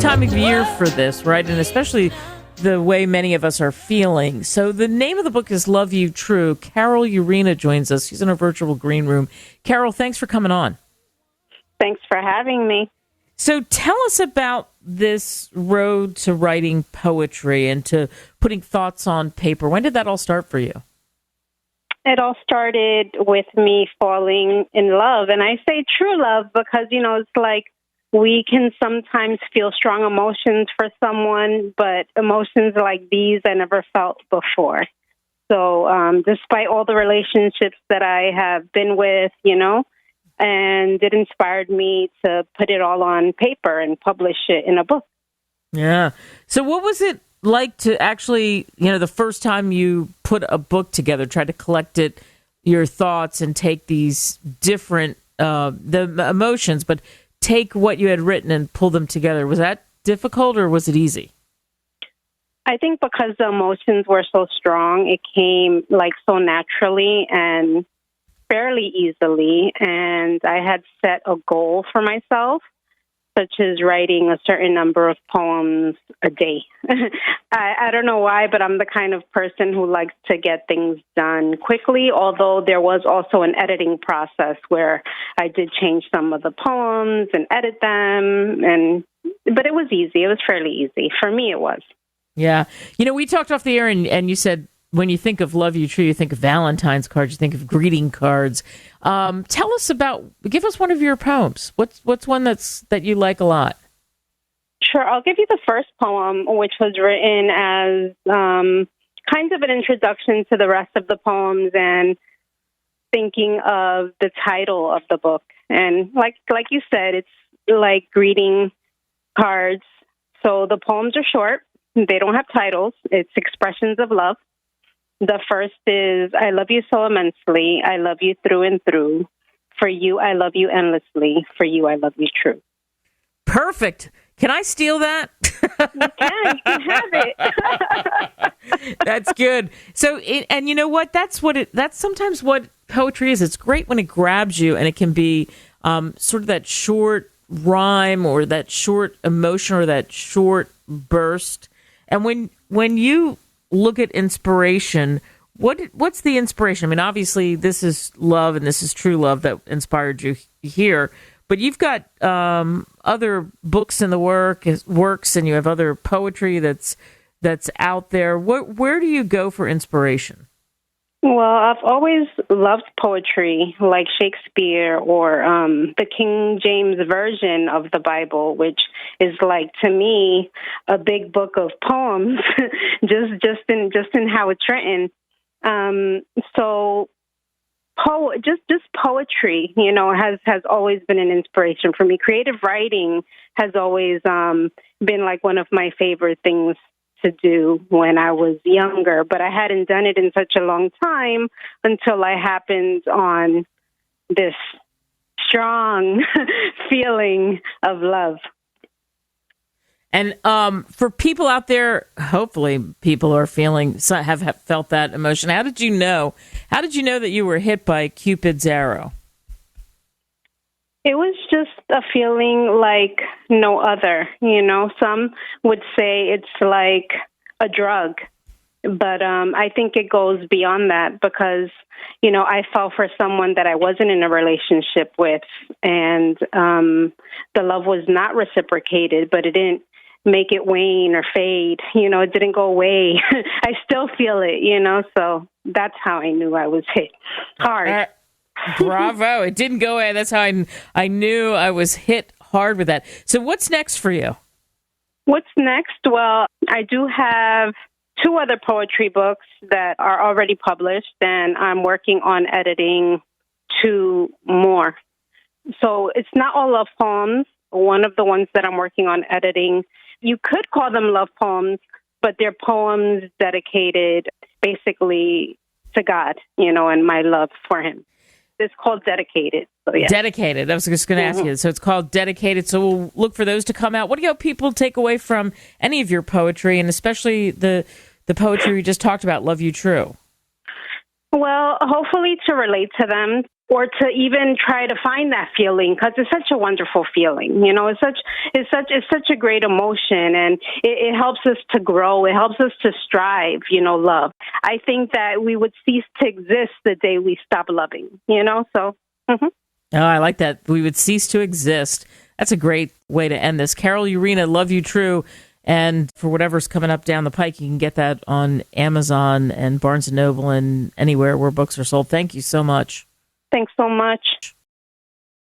time of year for this, right? And especially the way many of us are feeling. So the name of the book is Love You True. Carol Urena joins us. She's in our virtual green room. Carol, thanks for coming on. Thanks for having me. So tell us about this road to writing poetry and to putting thoughts on paper. When did that all start for you? It all started with me falling in love. And I say true love because, it's like we can sometimes feel strong emotions for someone, but emotions like these I never felt before. So despite all the relationships that I have been with, and it inspired me to put it all on paper and publish it in a book. Yeah. So what was it like to actually, the first time you put a book together, tried to collect your thoughts and take these different, the emotions, but take what you had written and pull them together? Was that difficult or was it easy? I think because the emotions were so strong, it came so naturally and fairly easily, and I had set a goal for myself, such as writing a certain number of poems a day. I don't know why, but I'm the kind of person who likes to get things done quickly, although there was also an editing process where I did change some of the poems and edit them, but it was easy. It was fairly easy. For me, it was. Yeah. We talked off the air, and you said, when you think of Love You True, you think of Valentine's cards, you think of greeting cards. Give us one of your poems. What's one that you like a lot? Sure. I'll give you the first poem, which was written as kind of an introduction to the rest of the poems and thinking of the title of the book. And like you said, it's like greeting cards. So the poems are short. They don't have titles. It's expressions of love. The first is, I love you so immensely. I love you through and through. For you, I love you endlessly. For you, I love you true. Perfect. Can I steal that? You can have it. That's good. So, and you know what? That's sometimes what poetry is. It's great when it grabs you, and it can be sort of that short rhyme or that short emotion or that short burst. And when you look at inspiration, what's the inspiration? I mean, obviously, this is love and this is true love that inspired you here. But you've got other books in the works, and you have other poetry that's out there. Where do you go for inspiration? Well, I've always loved poetry, like Shakespeare or the King James Version of the Bible, which is to me a big book of poems, just in how it's written. So just poetry, has always been an inspiration for me. Creative writing has always been one of my favorite things to do when I was younger, but I hadn't done it in such a long time until I happened on this strong feeling of love. And for people out there, hopefully people are have felt that emotion. How did you know that you were hit by Cupid's arrow? It was just a feeling like no other, Some would say it's like a drug, but I think it goes beyond that because, I fell for someone that I wasn't in a relationship with, and the love was not reciprocated, but it didn't make it wane or fade. It didn't go away. I still feel it, so that's how I knew I was hit hard. Bravo. It didn't go away. That's how I knew I was hit hard with that. So what's next for you? What's next? Well, I do have 2 other poetry books that are already published, and I'm working on editing 2 more. So it's not all love poems. One of the ones that I'm working on editing, you could call them love poems, but they're poems dedicated basically to God, and my love for him. It's called Dedicated. So, yeah. Dedicated. I was just going to ask you. So it's called Dedicated. So we'll look for those to come out. What do you hope people take away from any of your poetry, and especially the poetry we just talked about, Love You True? Well, hopefully to relate to them, or to even try to find that feeling, because it's such a wonderful feeling. It's such a great emotion, and it helps us to grow. It helps us to strive. Love. I think that we would cease to exist the day we stop loving. So. Mm-hmm. Oh, I like that. We would cease to exist. That's a great way to end this. Carol Urena, Love You True. And for whatever's coming up down the pike, you can get that on Amazon and Barnes & Noble and anywhere where books are sold. Thank you so much. Thanks so much.